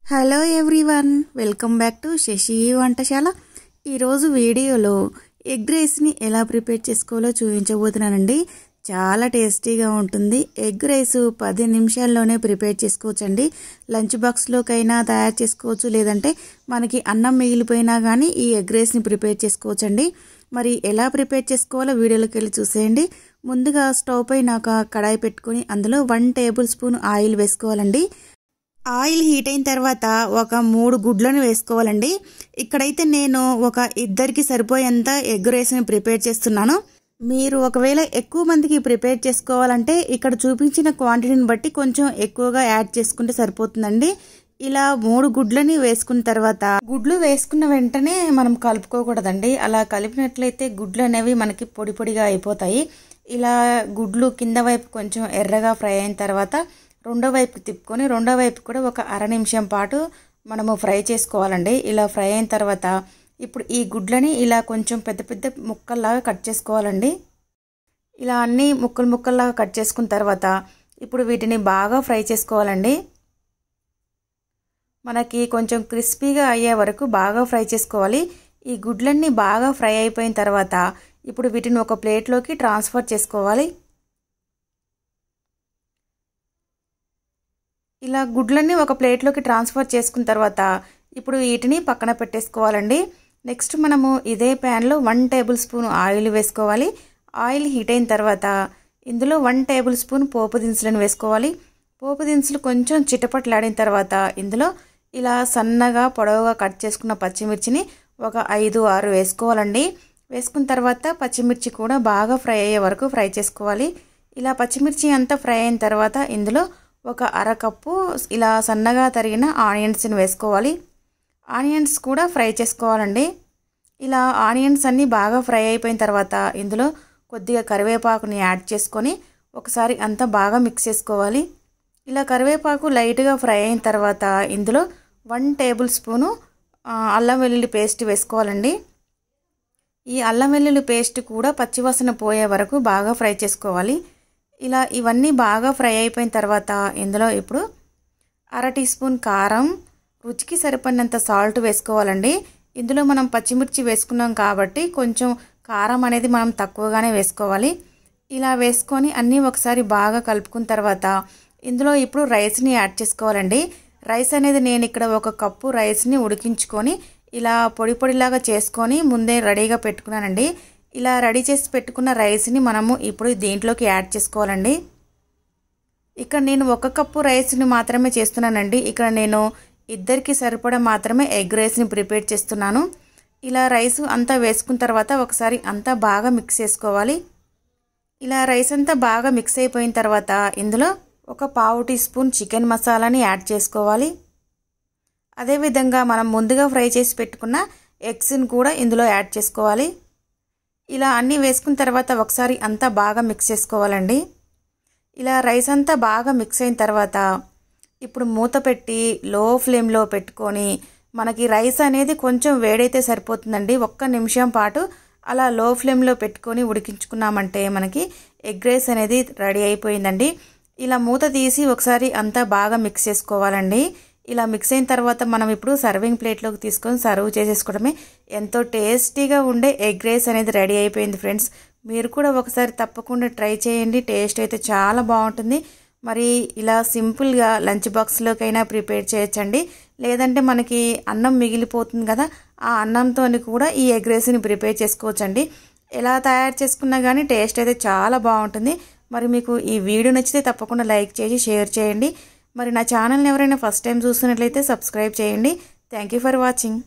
Hello everyone, welcome back to Shashi వంట శాల. ఈరోజు వీడియోలో ఎగ్ రైస్ని ఎలా ప్రిపేర్ చేసుకోవాలో చూపించబోతున్నానండి. చాలా టేస్టీగా ఉంటుంది. ఎగ్ రైస్ 10 నిమిషాల్లోనే ప్రిపేర్ చేసుకోవచ్చండి. లంచ్ బాక్స్లోకైనా తయారు చేసుకోవచ్చు, లేదంటే మనకి అన్నం మిగిలిపోయినా కానీ ఈ ఎగ్ రైస్ని ప్రిపేర్ చేసుకోవచ్చండి. మరి ఎలా ప్రిపేర్ చేసుకోవాలో వీడియోలోకి వెళ్ళి చూసేయండి. ముందుగా స్టవ్ పైన ఒక కడాయి పెట్టుకొని అందులో 1 టేబుల్ స్పూన్ ఆయిల్ వేసుకోవాలండి. ఆయిల్ హీట్ అయిన తర్వాత ఒక 3 గుడ్లను వేసుకోవాలండి. ఇక్కడైతే నేను ఒక ఇద్దరికి సరిపోయేంత ఎగ్ రైస్ని ప్రిపేర్ చేస్తున్నాను. మీరు ఒకవేళ ఎక్కువ మందికి ప్రిపేర్ చేసుకోవాలంటే ఇక్కడ చూపించిన క్వాంటిటీని బట్టి కొంచెం ఎక్కువగా యాడ్ చేసుకుంటే సరిపోతుందండి. ఇలా 3 గుడ్లని వేసుకున్న తర్వాత గుడ్లు వేసుకున్న వెంటనే మనం కలుపుకోకూడదండి. అలా కలిపినట్లయితే గుడ్లు అనేవి మనకి పొడి పొడిగా అయిపోతాయి. ఇలా గుడ్లు కింద వైపు కొంచెం ఎర్రగా ఫ్రై అయిన తర్వాత రెండో వైపు తిప్పుకొని రెండో వైపు కూడా ఒక అర నిమిషం పాటు మనము ఫ్రై చేసుకోవాలండి. ఇలా ఫ్రై అయిన తర్వాత ఇప్పుడు ఈ గుడ్లని ఇలా కొంచెం పెద్ద పెద్ద ముక్కల్లాగా కట్ చేసుకోవాలండి. ఇలా అన్ని ముక్కల్లాగా కట్ చేసుకున్న తర్వాత ఇప్పుడు వీటిని బాగా ఫ్రై చేసుకోవాలండి. మనకి కొంచెం క్రిస్పీగా అయ్యే వరకు బాగా ఫ్రై చేసుకోవాలి. ఈ గుడ్లన్నీ బాగా ఫ్రై అయిపోయిన తర్వాత ఇప్పుడు వీటిని ఒక ప్లేట్లోకి ట్రాన్స్ఫర్ చేసుకోవాలి. ఇలా గుడ్లన్నీ ఒక ప్లేట్లోకి ట్రాన్స్ఫర్ చేసుకున్న తర్వాత ఇప్పుడు వీటిని పక్కన పెట్టేసుకోవాలండి. నెక్స్ట్ మనము ఇదే ప్యాన్లో 1 టేబుల్ స్పూన్ ఆయిల్ వేసుకోవాలి. ఆయిల్ హీట్ అయిన తర్వాత ఇందులో 1 టేబుల్ స్పూన్ పోపు దినుసులను వేసుకోవాలి. పోపు దినుసులు కొంచెం చిటపట్లాడిన తర్వాత ఇందులో ఇలా సన్నగా పొడవుగా కట్ చేసుకున్న పచ్చిమిర్చిని ఒక 5-6 వేసుకోవాలండి. వేసుకున్న తర్వాత పచ్చిమిర్చి కూడా బాగా ఫ్రై అయ్యే వరకు ఫ్రై చేసుకోవాలి. ఇలా పచ్చిమిర్చి అంతా ఫ్రై అయిన తర్వాత ఇందులో ఒక అర కప్పు ఇలా సన్నగా తరిగిన ఆనియన్స్ని వేసుకోవాలి. ఆనియన్స్ కూడా ఫ్రై చేసుకోవాలండి. ఇలా ఆనియన్స్ అన్నీ బాగా ఫ్రై అయిపోయిన తర్వాత ఇందులో కొద్దిగా కరివేపాకుని యాడ్ చేసుకొని ఒకసారి అంతా బాగా మిక్స్ చేసుకోవాలి. ఇలా కరివేపాకు లైట్గా ఫ్రై అయిన తర్వాత ఇందులో 1 టేబుల్ స్పూను అల్లం వెల్లుల్లి పేస్ట్ వేసుకోవాలండి. ఈ అల్లం వెల్లుల్లి పేస్ట్ కూడా పచ్చివాసన పోయే వరకు బాగా ఫ్రై చేసుకోవాలి. ఇలా ఇవన్నీ బాగా ఫ్రై అయిపోయిన తర్వాత ఇందులో ఇప్పుడు అర టీ స్పూన్ కారం, రుచికి సరిపడినంత సాల్ట్ వేసుకోవాలండి. ఇందులో మనం పచ్చిమిర్చి వేసుకున్నాం కాబట్టి కొంచెం కారం అనేది మనం తక్కువగానే వేసుకోవాలి. ఇలా వేసుకొని అన్నీ ఒకసారి బాగా కలుపుకున్న తర్వాత ఇందులో ఇప్పుడు రైస్ని యాడ్ చేసుకోవాలండి. రైస్ అనేది నేను ఇక్కడ 1 కప్పు రైస్ని ఉడికించుకొని ఇలా పొడి పొడిలాగా చేసుకొని ముందే రెడీగా పెట్టుకున్నానండి. ఇలా రెడీ చేసి పెట్టుకున్న రైస్ని మనము ఇప్పుడు దీంట్లోకి యాడ్ చేసుకోవాలండి. ఇక్కడ నేను 1 కప్పు రైస్ని మాత్రమే చేస్తున్నానండి. ఇక్కడ నేను ఇద్దరికి సరిపడా మాత్రమే ఎగ్ రైస్ని ప్రిపేర్ చేస్తున్నాను. ఇలా రైస్ అంతా వేసుకున్న తర్వాత ఒకసారి అంతా బాగా మిక్స్ చేసుకోవాలి. ఇలా రైస్ అంతా బాగా మిక్స్ అయిపోయిన తర్వాత ఇందులో ఒక పావు టీ స్పూన్ చికెన్ మసాలాని యాడ్ చేసుకోవాలి. అదేవిధంగా మనం ముందుగా ఫ్రై చేసి పెట్టుకున్న ఎగ్స్ని కూడా ఇందులో యాడ్ చేసుకోవాలి. ఇలా అన్నీ వేసుకున్న తర్వాత ఒకసారి అంతా బాగా మిక్స్ చేసుకోవాలండి. ఇలా రైస్ అంతా బాగా మిక్స్ అయిన తర్వాత ఇప్పుడు మూత పెట్టి లో ఫ్లేమ్లో పెట్టుకొని మనకి రైస్ అనేది కొంచెం వేడైతే సరిపోతుందండి. 1 నిమిషం పాటు అలా లో ఫ్లేమ్లో పెట్టుకొని ఉడికించుకున్నామంటే మనకి ఎగ్ రైస్ అనేది రెడీ అయిపోయిందండి. ఇలా మూత తీసి ఒకసారి అంతా బాగా మిక్స్ చేసుకోవాలండి. ఇలా మిక్స్ అయిన తర్వాత మనం ఇప్పుడు సర్వింగ్ ప్లేట్లోకి తీసుకొని సర్వ్ చేసేసుకోవడమే. ఎంతో టేస్టీగా ఉండే ఎగ్ రైస్ అనేది రెడీ అయిపోయింది ఫ్రెండ్స్. మీరు కూడా ఒకసారి తప్పకుండా ట్రై చేయండి. టేస్ట్ అయితే చాలా బాగుంటుంది. మరి ఇలా సింపుల్గా లంచ్ బాక్స్లోకైనా ప్రిపేర్ చేయొచ్చండి. లేదంటే మనకి అన్నం మిగిలిపోతుంది కదా, ఆ అన్నంతో కూడా ఈ ఎగ్ రైస్ని ప్రిపేర్ చేసుకోవచ్చండి. ఎలా తయారు చేసుకున్నా కానీ టేస్ట్ అయితే చాలా బాగుంటుంది. మరి మీకు ఈ వీడియో నచ్చితే తప్పకుండా లైక్ చేసి షేర్ చేయండి. మరి నా ఛానల్ని ఎవరైనా ఫస్ట్ టైం చూస్తున్నట్లయితే సబ్స్క్రైబ్ చేయండి. Thank you for watching.